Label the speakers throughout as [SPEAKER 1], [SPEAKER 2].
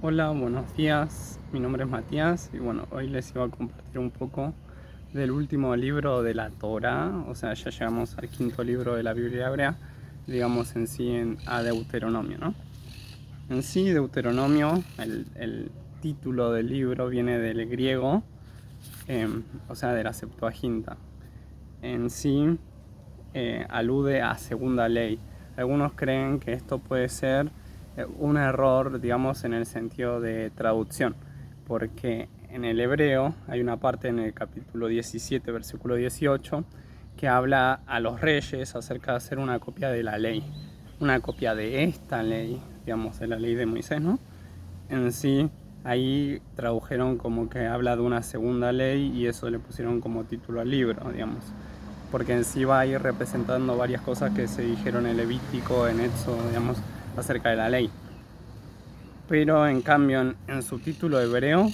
[SPEAKER 1] Hola, buenos días. Mi nombre es Matías y bueno, hoy les iba a compartir un poco del último libro de la Torá, o sea, ya llegamos al quinto libro de la Biblia hebrea, digamos en sí a Deuteronomio, ¿no? En sí, Deuteronomio, el título del libro viene del griego, o sea, de la Septuaginta. En sí, alude a segunda ley. Algunos creen que esto puede ser un error, digamos, en el sentido de traducción, porque en el hebreo hay una parte en el capítulo 17, versículo 18, que habla a los reyes acerca de hacer una copia de la ley, una copia de esta ley, digamos, de la ley de Moisés, ¿no? En sí, ahí tradujeron como que habla de una segunda ley y eso le pusieron como título al libro, digamos, porque en sí va a ir representando varias cosas que se dijeron en Levítico, en Éxodo, digamos, acerca de la ley. Pero en cambio, en su título hebreo,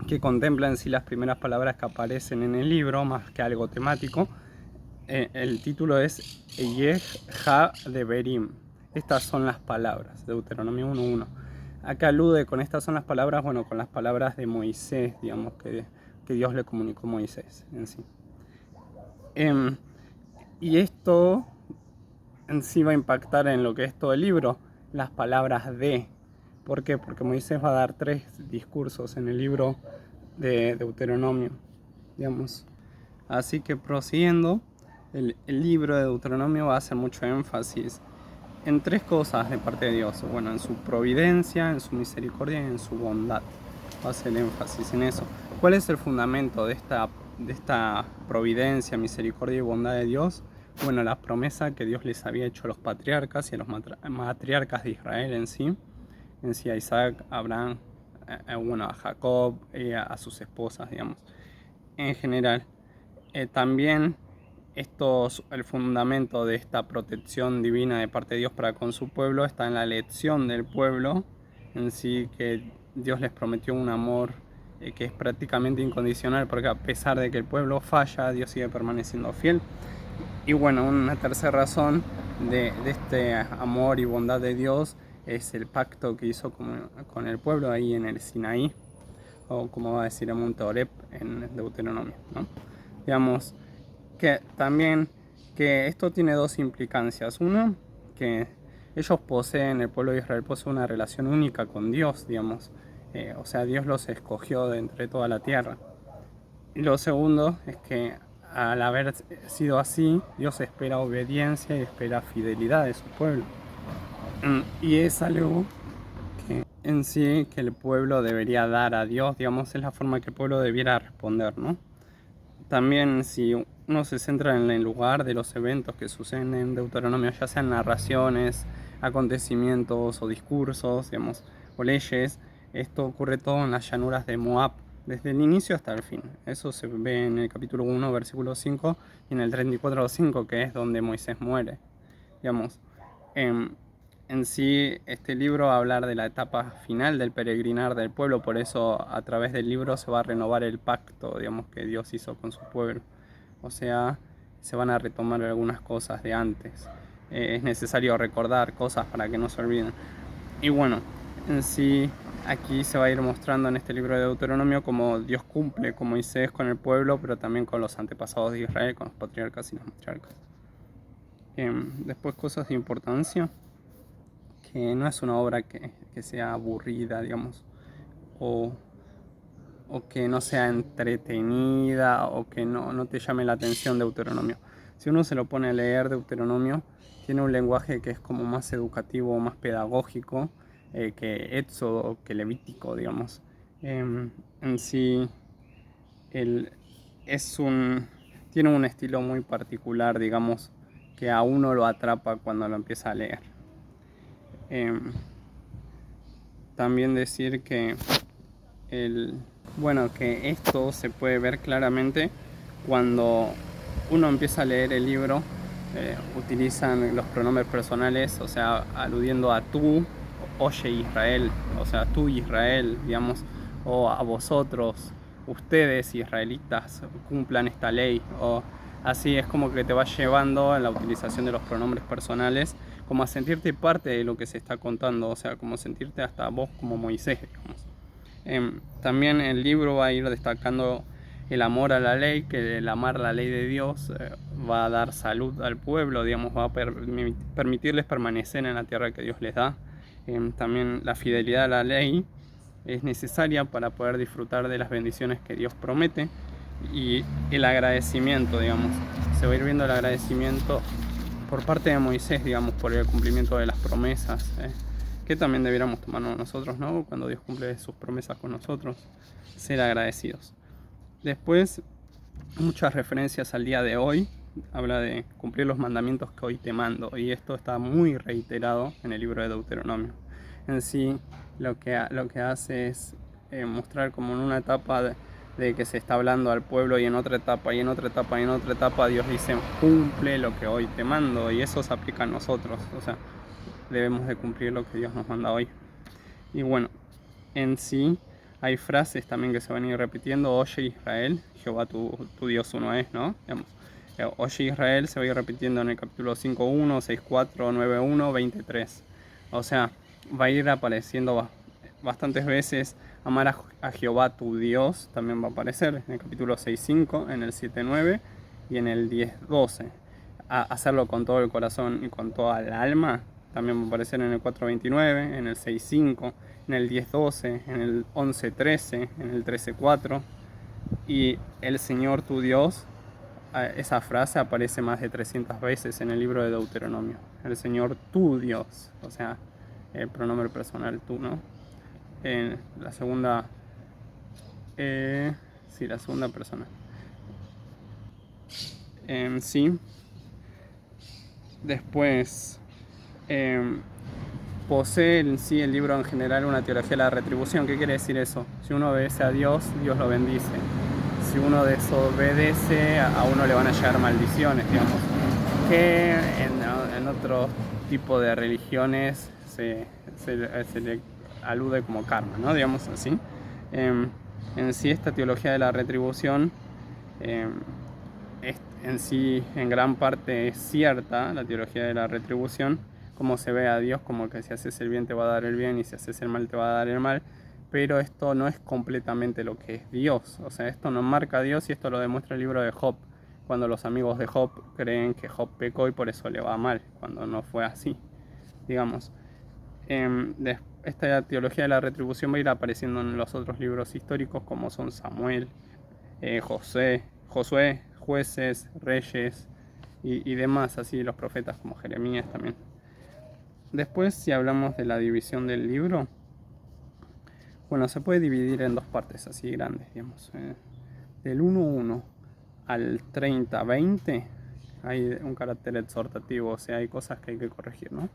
[SPEAKER 1] que contempla en sí las primeras palabras que aparecen en el libro, más que algo temático, el título es Yeh Ha Deberim. Estas son las palabras, Deuteronomio 1.1. Acá alude con estas son las palabras, bueno, con las palabras de Moisés, digamos, que Dios le comunicó a Moisés en sí. Y esto en sí va a impactar en lo que es todo el libro, las palabras de. ¿Por qué? Porque Moisés va a dar 3 discursos en el libro de Deuteronomio, digamos. Así que prosiguiendo, el libro de Deuteronomio va a hacer mucho énfasis en 3 cosas de parte de Dios. Bueno, en su providencia, en su misericordia y en su bondad. Va a hacer énfasis en eso. ¿Cuál es el fundamento de esta providencia, misericordia y bondad de Dios? Bueno, la promesa que Dios les había hecho a los patriarcas y a los matriarcas de Israel en sí a Isaac, a Abraham, bueno, a Jacob y a sus esposas, digamos, en general. También el fundamento de esta protección divina de parte de Dios para con su pueblo está en la elección del pueblo en sí, que Dios les prometió un amor que es prácticamente incondicional, porque a pesar de que el pueblo falla, Dios sigue permaneciendo fiel. Y bueno, una tercera razón de este amor y bondad de Dios es el pacto que hizo con el pueblo ahí en el Sinaí, o como va a decir el monte Oreb en Deuteronomio, ¿no? Digamos que también que esto tiene 2 implicancias. Una, que ellos poseen, el pueblo de Israel posee una relación única con Dios, digamos. O sea, Dios los escogió de entre toda la tierra. Y lo segundo es que al haber sido así, Dios espera obediencia y espera fidelidad de su pueblo. Y es algo que en sí que el pueblo debería dar a Dios, digamos, es la forma que el pueblo debiera responder, ¿no? También si uno se centra en el lugar de los eventos que suceden en Deuteronomio, ya sean narraciones, acontecimientos o discursos, digamos, o leyes, esto ocurre todo en las llanuras de Moab, desde el inicio hasta el fin. Eso se ve en el capítulo 1, versículo 5, y en el 34.5, que es donde Moisés muere, digamos. En sí, este libro va a hablar de la etapa final del peregrinar del pueblo, por eso a través del libro se va a renovar el pacto, digamos, que Dios hizo con su pueblo. O sea, se van a retomar algunas cosas de antes. Es necesario recordar cosas para que no se olviden. Y bueno, en sí, aquí se va a ir mostrando en este libro de Deuteronomio cómo Dios cumple con Moisés, con el pueblo, pero también con los antepasados de Israel, con los patriarcas y las matriarcas. Después, cosas de importancia, que no es una obra que sea aburrida, digamos, o, o que no sea entretenida, o que no te llame la atención Deuteronomio. Si uno se lo pone a leer Deuteronomio, tiene un lenguaje que es como más educativo, más pedagógico, que Éxodo, que Levítico, digamos. En sí, el, tiene un estilo muy particular, digamos, que a uno lo atrapa cuando lo empieza a leer. También decir que bueno, que esto se puede ver claramente cuando uno empieza a leer el libro. Utilizan los pronombres personales, o sea, aludiendo a tú, oye Israel, o sea, tú Israel, digamos, o a vosotros, ustedes israelitas, cumplan esta ley, o así es como que te va llevando en la utilización de los pronombres personales como a sentirte parte de lo que se está contando, o sea, como sentirte hasta vos como Moisés, digamos. También el libro va a ir destacando el amor a la ley, que el amar la ley de Dios va a dar salud al pueblo, digamos, va a permitirles permanecer en la tierra que Dios les da. También la fidelidad a la ley es necesaria para poder disfrutar de las bendiciones que Dios promete, y el agradecimiento, digamos, se va a ir viendo el agradecimiento por parte de Moisés, digamos, por el cumplimiento de las promesas, que también debiéramos tomarnos nosotros, ¿no? Cuando Dios cumple sus promesas con nosotros, ser agradecidos. Después, muchas referencias al día de hoy, habla de cumplir los mandamientos que hoy te mando, y esto está muy reiterado en el libro de Deuteronomio. En sí, lo que hace es mostrar como en una etapa de que se está hablando al pueblo, y en otra etapa, y en otra etapa, y en otra etapa, Dios dice, cumple lo que hoy te mando, y eso se aplica a nosotros, o sea, debemos de cumplir lo que Dios nos manda hoy. Y bueno, en sí hay frases también que se van a ir repitiendo. Oye Israel, Jehová tu Dios uno es, ¿no? Digamos, oye Israel se va a ir repitiendo en el capítulo 5.1, 6.4, 9.1, 23. O sea, va a ir apareciendo bastantes veces. Amar a Jehová tu Dios también va a aparecer en el capítulo 6.5, en el 7.9 y en el 10.12. Hacerlo con todo el corazón y con toda el alma también va a aparecer en el 4.29, en el 6.5, en el 10.12, en el 11.13, en el 13.4. Y el Señor tu Dios, esa frase aparece más de 300 veces en el libro de Deuteronomio. El Señor tu Dios, o sea, el pronombre personal tú, ¿no? La segunda, sí, la segunda persona. Sí. Después, posee en sí el libro en general una teología de la retribución. ¿Qué quiere decir eso? Si uno obedece a Dios, Dios lo bendice. Si uno desobedece, a uno le van a llegar maldiciones, digamos. Que en otro tipo de religiones se le alude como karma, ¿no? Digamos así. En sí, esta teología de la retribución en sí, en gran parte es cierta, la teología de la retribución, como se ve a Dios, como que si haces el bien te va a dar el bien y si haces el mal te va a dar el mal, pero esto no es completamente lo que es Dios, o sea, esto no marca a Dios, y esto lo demuestra el libro de Job, cuando los amigos de Job creen que Job pecó y por eso le va mal, cuando no fue así, digamos. Esta teología de la retribución va a ir apareciendo en los otros libros históricos, como son Samuel, Josué, Jueces, Reyes y demás, así los profetas como Jeremías también. Después, si hablamos de la división del libro, bueno, se puede dividir en dos partes así grandes, digamos. Del 1.1 al 30.20 hay un carácter exhortativo, o sea, hay cosas que hay que corregir, ¿no?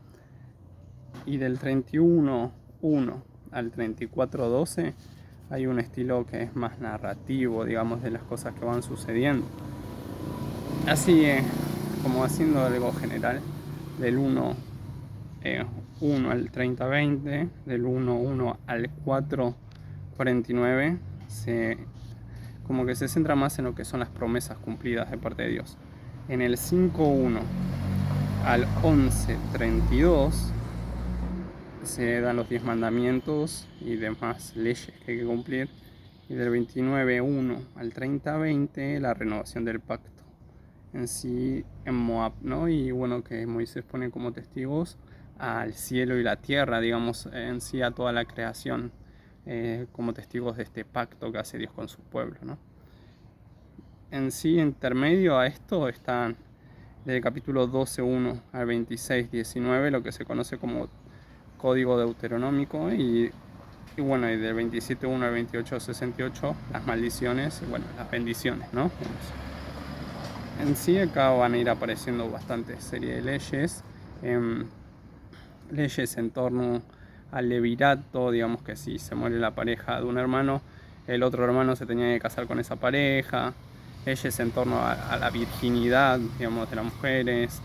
[SPEAKER 1] Y del 31.1 al 34.12 hay un estilo que es más narrativo, digamos, de las cosas que van sucediendo. Así como haciendo algo general, del 1 al 30.20, del 1.1 al 4.49, como que se centra más en lo que son las promesas cumplidas de parte de Dios. En el 5.1 al 11.32 se dan los 10 mandamientos y demás leyes que hay que cumplir. Y del 29.1 al 30.20 la renovación del pacto en sí en Moab, ¿no? Y bueno, que Moisés pone como testigos al cielo y la tierra, digamos, en sí a toda la creación, como testigos de este pacto que hace Dios con su pueblo, ¿no? En sí, intermedio a esto están del capítulo 12.1 al 26.19, lo que se conoce como código deuteronómico, y bueno, y del 27.1 al 28.68 las maldiciones, bueno, las bendiciones, ¿no? En sí acá van a ir apareciendo bastantes series de leyes, leyes en torno al levirato, digamos que si se muere la pareja de un hermano, el otro hermano se tenía que casar con esa pareja, leyes en torno a la virginidad, digamos, de las mujeres,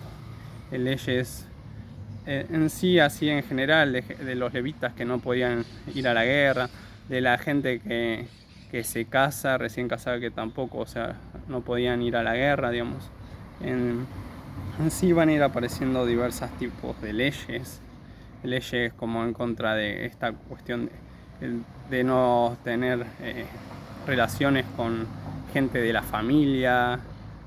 [SPEAKER 1] leyes en sí, así en general, de los levitas que no podían ir a la guerra, de la gente que se casa, recién casada, que tampoco, o sea, no podían ir a la guerra, digamos. En sí van a ir apareciendo diversos tipos de leyes como en contra de esta cuestión de no tener relaciones con gente de la familia,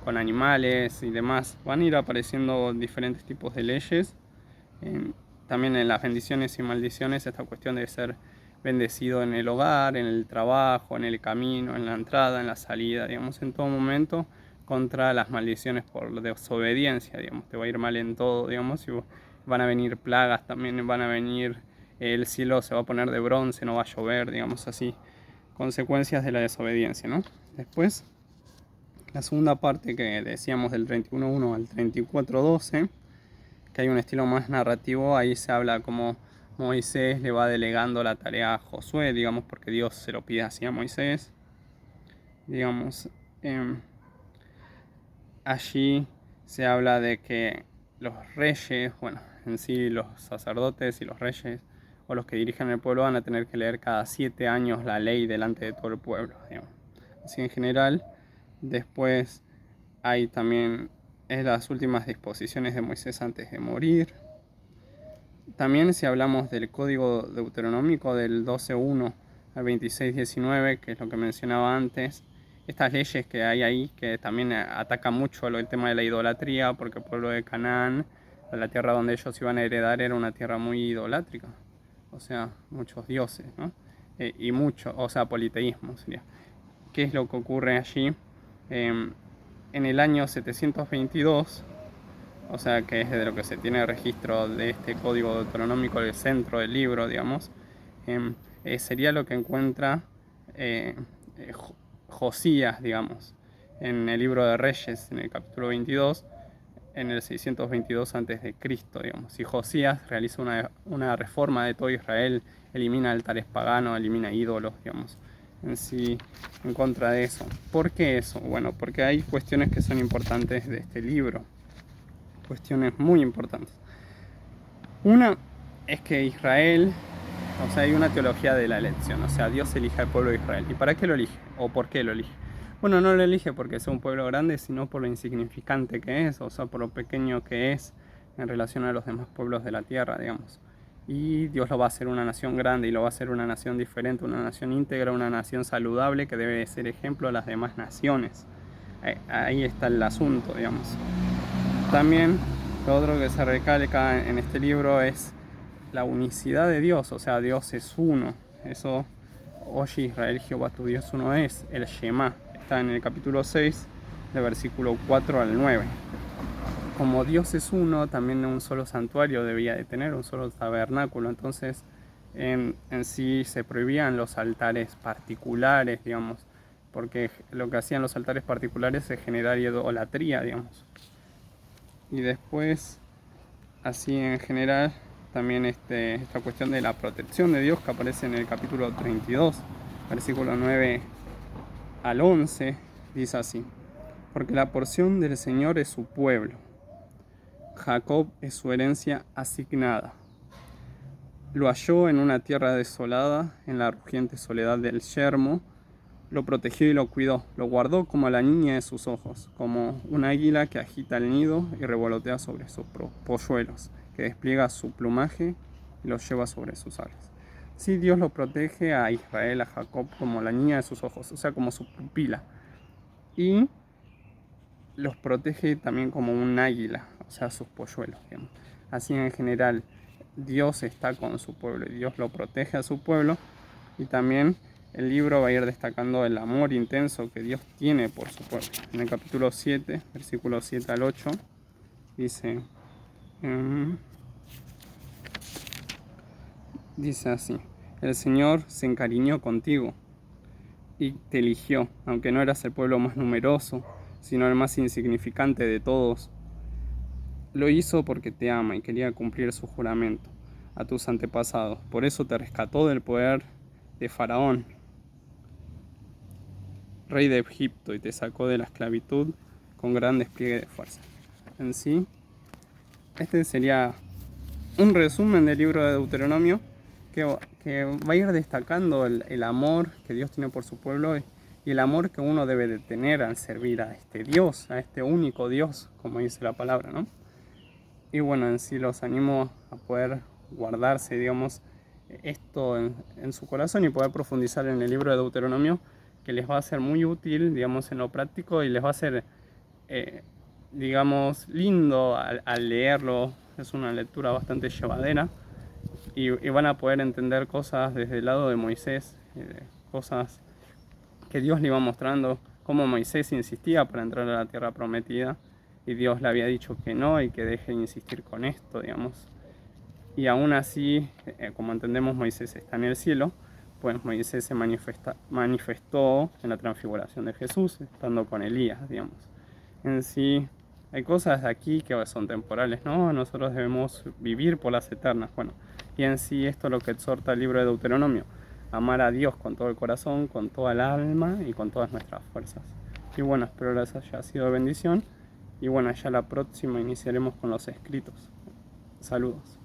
[SPEAKER 1] con animales y demás. Van a ir apareciendo diferentes tipos de leyes. También en las bendiciones y maldiciones, esta cuestión de ser bendecido en el hogar, en el trabajo, en el camino, en la entrada, en la salida, digamos, en todo momento, contra las maldiciones por desobediencia, digamos, te va a ir mal en todo, digamos, y van a venir plagas también, van a venir, el cielo se va a poner de bronce, no va a llover, digamos así, consecuencias de la desobediencia, ¿no? Después, la segunda parte que decíamos del 31.1 al 34.12, que hay un estilo más narrativo, ahí se habla como Moisés le va delegando la tarea a Josué, digamos, porque Dios se lo pide así a Moisés, digamos. Allí se habla de que los reyes, bueno, en sí los sacerdotes y los reyes o los que dirigen el pueblo van a tener que leer cada 7 años la ley delante de todo el pueblo, digamos. Así en general. Después hay también las últimas disposiciones de Moisés antes de morir. También si hablamos del código deuteronómico del 12.1 al 26.19, que es lo que mencionaba antes, estas leyes que hay ahí que también atacan mucho el tema de la idolatría, porque el pueblo de Canaán, la tierra donde ellos iban a heredar, era una tierra muy idolátrica, o sea, muchos dioses, ¿no? Y mucho, o sea, politeísmo sería. ¿Qué es lo que ocurre allí? En el año 722, o sea que es de lo que se tiene registro de este código deuteronómico, del centro del libro, digamos, sería lo que encuentra Josías, digamos, en el libro de Reyes, en el capítulo 22, en el 622 a.C., digamos. Y Josías realiza una reforma de todo Israel, elimina altares paganos, elimina ídolos, digamos, en sí, en contra de eso. ¿Por qué eso? Bueno, porque hay cuestiones que son importantes de este libro, cuestiones muy importantes. Una es que Israel, o sea, hay una teología de la elección, o sea, Dios elige al pueblo de Israel. ¿Y para qué lo elige? ¿O por qué lo elige? Bueno, no lo elige porque sea un pueblo grande, sino por lo insignificante que es, o sea, por lo pequeño que es en relación a los demás pueblos de la tierra, digamos. Y Dios lo va a hacer una nación grande y lo va a hacer una nación diferente, una nación íntegra, una nación saludable que debe ser ejemplo a las demás naciones. Ahí está el asunto, digamos. También lo otro que se recalca en este libro es la unicidad de Dios, o sea, Dios es uno. Eso, oye Israel, Jehová tu Dios uno es, el Shema, está en el capítulo 6, del versículo 4 al 9. Como Dios es uno, también un solo santuario debía de tener, un solo tabernáculo, entonces en sí se prohibían los altares particulares, digamos, porque lo que hacían los altares particulares es generar idolatría, digamos. Y después, así en general, también esta cuestión de la protección de Dios que aparece en el capítulo 32, versículo 9 al 11, dice así: porque la porción del Señor es su pueblo, Jacob es su herencia asignada. Lo halló en una tierra desolada, en la rugiente soledad del yermo. Lo protegió y lo cuidó, lo guardó como a la niña de sus ojos, como un águila que agita el nido y revolotea sobre sus polluelos, que despliega su plumaje y los lleva sobre sus alas. Sí, Dios lo protege a Israel, a Jacob, como la niña de sus ojos, o sea, como su pupila. Y los protege también como un águila, o sea, sus polluelos, digamos. Así en general, Dios está con su pueblo y Dios lo protege a su pueblo. Y también el libro va a ir destacando el amor intenso que Dios tiene por su pueblo. En el capítulo 7, versículos 7 al 8, dice así: el Señor se encariñó contigo y te eligió, aunque no eras el pueblo más numeroso, sino el más insignificante de todos. Lo hizo porque te ama y quería cumplir su juramento a tus antepasados. Por eso te rescató del poder de Faraón, rey de Egipto, y te sacó de la esclavitud con gran despliegue de fuerza. En sí, este sería un resumen del libro de Deuteronomio que va a ir destacando el amor que Dios tiene por su pueblo y el amor que uno debe de tener al servir a este Dios, a este único Dios, como dice la palabra, ¿no? Y bueno, en sí los animo a poder guardarse, digamos, esto en su corazón y poder profundizar en el libro de Deuteronomio, que les va a ser muy útil, digamos, en lo práctico y les va a ser, eh, digamos, lindo al leerlo. Es una lectura bastante llevadera y van a poder entender cosas desde el lado de Moisés, cosas que Dios le iba mostrando, cómo Moisés insistía para entrar a la tierra prometida y Dios le había dicho que no y que deje de insistir con esto, digamos. Y aún así, como entendemos, Moisés está en el cielo, pues Moisés se manifestó en la transfiguración de Jesús, estando con Elías, digamos. En sí, hay cosas aquí que son temporales, ¿no? Nosotros debemos vivir por las eternas. Bueno, y en sí esto es lo que exhorta el libro de Deuteronomio: amar a Dios con todo el corazón, con toda el alma y con todas nuestras fuerzas. Y bueno, espero les haya sido de bendición. Y bueno, ya la próxima iniciaremos con los escritos. Saludos.